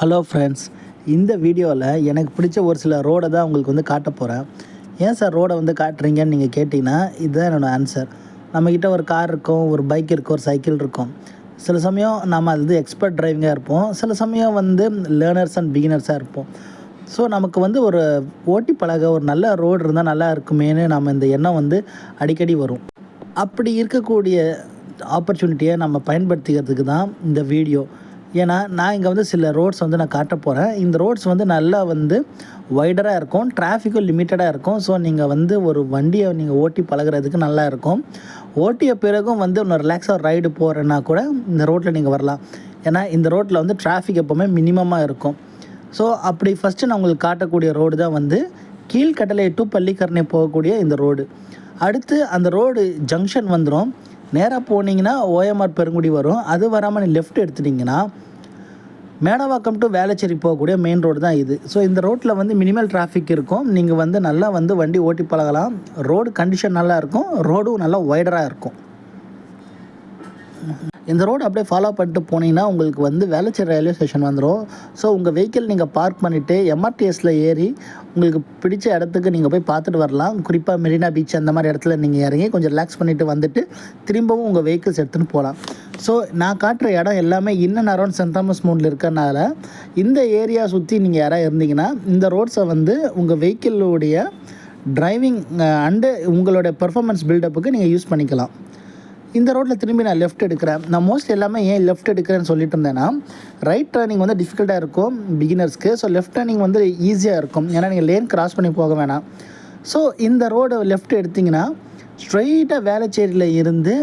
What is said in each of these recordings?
Hello friends, இந்த வீடியோவில் எனக்கு பிடிச்ச ஒரு சில ரோடை தான் உங்களுக்கு வந்து காட்ட போகிறேன். ஏன் சார் ரோடை வந்து காட்டுறீங்கன்னு நீங்கள் கேட்டிங்கன்னா இதுதான் என்னோடய ஆன்சர். நம்மக்கிட்ட ஒரு கார் இருக்கும், ஒரு பைக் இருக்கும், ஒரு சைக்கிள் இருக்கும். சில சமயம் நம்ம அது வந்து எக்ஸ்பர்ட் டிரைவிங்காக இருப்போம், சில சமயம் வந்து லேர்னர்ஸ் அண்ட் பிகினர்ஸாக இருப்போம். ஸோ நமக்கு வந்து ஒரு ஓட்டி பழக ஒரு நல்ல ரோடு இருந்தால் நல்லா இருக்குமேனு நம்ம இந்த எண்ணம் வந்து அடிக்கடி வரும். அப்படி இருக்கக்கூடிய ஆப்பர்ச்சுனிட்டியை நம்ம பயன்படுத்திக்கிறதுக்கு தான் இந்த வீடியோ. ஏன்னா நான் இங்கே வந்து சில ரோட்ஸ் வந்து நான் காட்ட போகிறேன். இந்த ரோட்ஸ் வந்து நல்லா வந்து வைடராக இருக்கும், டிராஃபிக்கும் லிமிட்டடாக இருக்கும். ஸோ நீங்கள் வந்து ஒரு வண்டியை நீங்கள் ஓட்டி பழகிறதுக்கு நல்லா இருக்கும். ஓட்டிய பிறகும் வந்து இன்னும் ரிலாக்ஸாக ரைடு போகிறேன்னா கூட இந்த ரோட்டில் நீங்கள் வரலாம். ஏன்னா இந்த ரோட்டில் வந்து டிராஃபிக் எப்போவுமே மினிமமாக இருக்கும். ஸோ அப்படி ஃபஸ்ட்டு நான் உங்களுக்கு காட்டக்கூடிய ரோடு தான் வந்து கீழ்கட்டளை டு பள்ளிக்கரணை போகக்கூடிய இந்த ரோடு. அடுத்து அந்த ரோடு ஜங்ஷன் வந்துடும். நேராக போனீங்கன்னா ஓஎம்ஆர் பெருங்குடி வரும். அது வராமல் நீ லெஃப்ட் எடுத்துட்டிங்கன்னா மேடவாக்கம் டு வேளச்சேரி போகக்கூடிய மெயின் ரோடு தான் இது. ஸோ இந்த ரோட்டில் வந்து மினிமல் டிராஃபிக் இருக்கும். நீங்கள் வந்து நல்லா வந்து வண்டி ஓட்டி பழகலாம். ரோடு கண்டிஷன் நல்லா இருக்கும், ரோடும் நல்லா வைடராக இருக்கும். இந்த ரோடு அப்படியே ஃபாலோ பண்ணிட்டு போனீங்கன்னா உங்களுக்கு வந்து வேளச்சேரி ரயில்வே ஸ்டேஷன் வந்துடும். ஸோ உங்கள் வெஹிக்கிள் நீங்கள் பார்க் பண்ணிவிட்டு எம்ஆர்டிஎஸில் ஏறி உங்களுக்கு பிடிச்ச இடத்துக்கு நீங்கள் போய் பார்த்துட்டு வரலாம். குறிப்பாக மெரினா பீச் அந்த மாதிரி இடத்துல நீங்கள் இறங்கி கொஞ்சம் ரிலாக்ஸ் பண்ணிவிட்டு வந்துட்டு திரும்பவும் உங்கள் வெஹிக்கிள்ஸ் எடுத்துகிட்டு போகலாம். ஸோ நான் காட்டுற இடம் எல்லாமே இன்னும் அரௌண்ட் சென்ட் தாமஸ் மவுண்டில் இருக்கிறனால இந்த ஏரியா சுற்றி நீங்கள் யாராவது இருந்தீங்கன்னா இந்த ரோட்ஸை வந்து உங்கள் வெஹிக்கிளுடைய டிரைவிங் அண்டு உங்களுடைய பெர்ஃபார்மன்ஸ் பில்டப்புக்கு நீங்கள் யூஸ் பண்ணிக்கலாம். இந்த ரோட்டில் திரும்பி நான் லெஃப்ட் எடுக்கிறேன். நான் மோஸ்ட் எல்லாமே ஏன் லெஃப்ட் எடுக்கிறேன்னு சொல்லிட்டு இருந்தேன்னா, ரைட் டர்னிங் வந்து டிஃபிகல்ட்டாக இருக்கும் பிகினர்ஸ்க்கு. ஸோ லெஃப்ட் டர்னிங் வந்து ஈஸியாக இருக்கும், ஏன்னா நீங்கள் லேன் கிராஸ் பண்ணி போக வேணாம். ஸோ இந்த ரோடு லெஃப்ட் எடுத்திங்கன்னா ஸ்ட்ரைட்டாக வேளச்சேரியில் இருந்து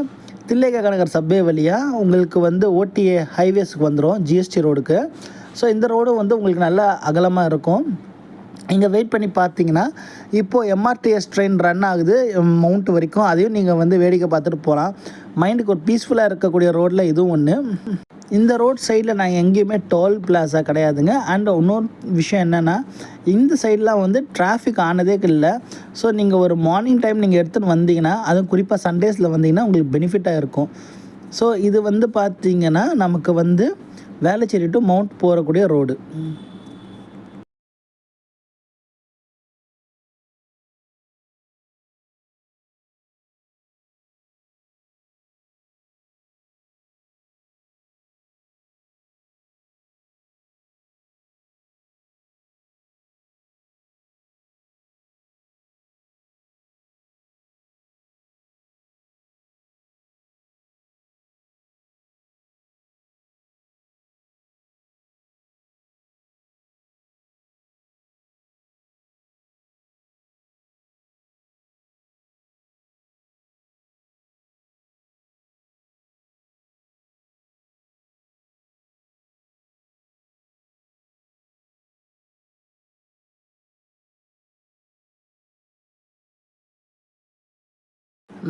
தில்லைக்கா நகர் சப்வே வழியாக உங்களுக்கு வந்து ஓடிஏ ஹைவேஸுக்கு வந்துடும், ஜிஎஸ்டி ரோடுக்கு. ஸோ இந்த ரோடும் வந்து உங்களுக்கு நல்லா அகலமாக இருக்கும். இங்கே வெயிட் பண்ணி பார்த்தீங்கன்னா இப்போது எம்ஆர்டிஎஸ் ட்ரெயின் ரன் ஆகுது மவுண்ட் வரைக்கும். அதையும் நீங்கள் வந்து வேடிக்கை பார்த்துட்டு போகலாம். மைண்டுக்கு ஒரு பீஸ்ஃபுல்லாக இருக்கக்கூடிய ரோட்டில் இதுவும் ஒன்று. இந்த ரோட் சைடில் நாங்கள் எங்கேயுமே டோல் பிளாஸா கிடையாதுங்க. அண்ட் இன்னொரு விஷயம் என்னென்னா, இந்த சைடெலாம் வந்து டிராஃபிக் ஆனதே இல்லை. ஸோ நீங்கள் ஒரு மார்னிங் டைம் நீங்கள் எடுத்துகிட்டு வந்தீங்கன்னா, அதுவும் குறிப்பாக சண்டேஸில் வந்தீங்கன்னா உங்களுக்கு பெனிஃபிட்டாக இருக்கும். ஸோ இது வந்து பார்த்திங்கன்னா நமக்கு வந்து வேளச்சேரி டு மவுண்ட் போகக்கூடிய ரோடு.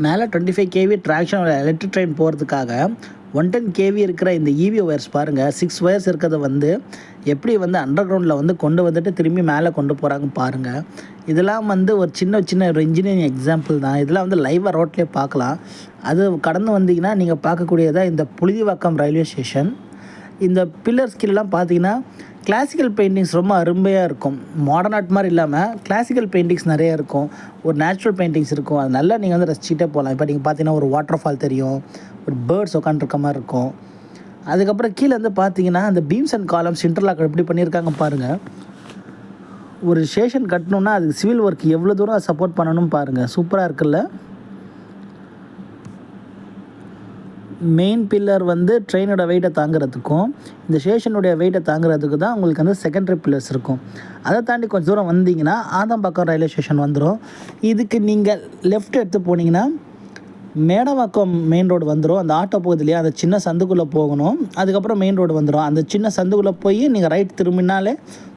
மேலே 25 kV ட்ராக்ஷன் எலக்ட்ரிக் ட்ரெயின் போகிறதுக்காக 110 kV இருக்கிற இந்த இவி ஒயர்ஸ் பாருங்கள். 6 ஒயர்ஸ் இருக்கிறத வந்து எப்படி வந்து அண்டர் கிரவுண்டில் வந்து கொண்டு வந்துட்டு திரும்பி மேலே கொண்டு போகிறாங்க பாருங்கள். இதெல்லாம் வந்து ஒரு சின்ன ஒரு இன்ஜினியரிங் எக்ஸாம்பிள் தான். இதெல்லாம் வந்து லைவாக ரோட்லேயே பார்க்கலாம். அது கடந்து வந்தீங்கன்னா நீங்கள் பார்க்கக்கூடியதாக இந்த புழுதிவாக்கம் ரயில்வே ஸ்டேஷன். இந்த பில்லர்ஸ் கீழெலாம் பார்த்தீங்கன்னா கிளாசிக்கல் பெயிண்டிங்ஸ் ரொம்ப அருமையாக இருக்கும். மாடர்ன் ஆர்ட் மாதிரி இல்லாமல் கிளாசிக்கல் பெயிண்டிங்ஸ் நிறைய இருக்கும், ஒரு நேச்சுரல் பெயிண்டிங்ஸ் இருக்கும். அது நல்லா நீங்கள் வந்து ரசிச்சுட்டே போகலாம். இப்போ நீங்கள் பார்த்தீங்கன்னா ஒரு வாட்டர் ஃபால் தெரியும், ஒரு பேர்ட்ஸ் உட்காந்துருக்க மாதிரி இருக்கும். அதுக்கப்புறம் கீழே வந்து பார்த்தீங்கன்னா அந்த பீம்ஸ் அண்ட் காலம்ஸ் இன்டர்லாக் எப்படி பண்ணியிருக்காங்க பாருங்கள். ஒரு ஸ்டேஷன் கட்டணுன்னா அதுக்கு சிவில் ஒர்க் எவ்வளோ தூரம் சப்போர்ட் பண்ணணும் பாருங்கள். சூப்பராக இருக்குல்ல. மெயின் பில்லர் வந்து ட்ரெயினோட வெயிட்டை தாங்கிறதுக்கும் இந்த ஸ்டேஷனுடைய வெயிட்டை தாங்கிறதுக்கு தான் உங்களுக்கு வந்து செகண்டரி பில்லர்ஸ் இருக்கும். அதை தாண்டி கொஞ்சம் தூரம் வந்தீங்கன்னா ஆதம்பாக்கம் ரயில்வே ஸ்டேஷன் வந்துடும். இதுக்கு நீங்கள் லெஃப்ட் எடுத்து போனீங்கன்னா மேடவாக்கம் மெயின் ரோடு வந்துடும். அந்த ஆட்டோ போகுதுலையே அந்த சின்ன சந்துக்குள்ளே போகணும். அதுக்கப்புறம் மெயின் ரோடு வந்துடும். அந்த சின்ன சந்துக்குள்ளே போய் நீங்கள் ரைட் திரும்பினாலே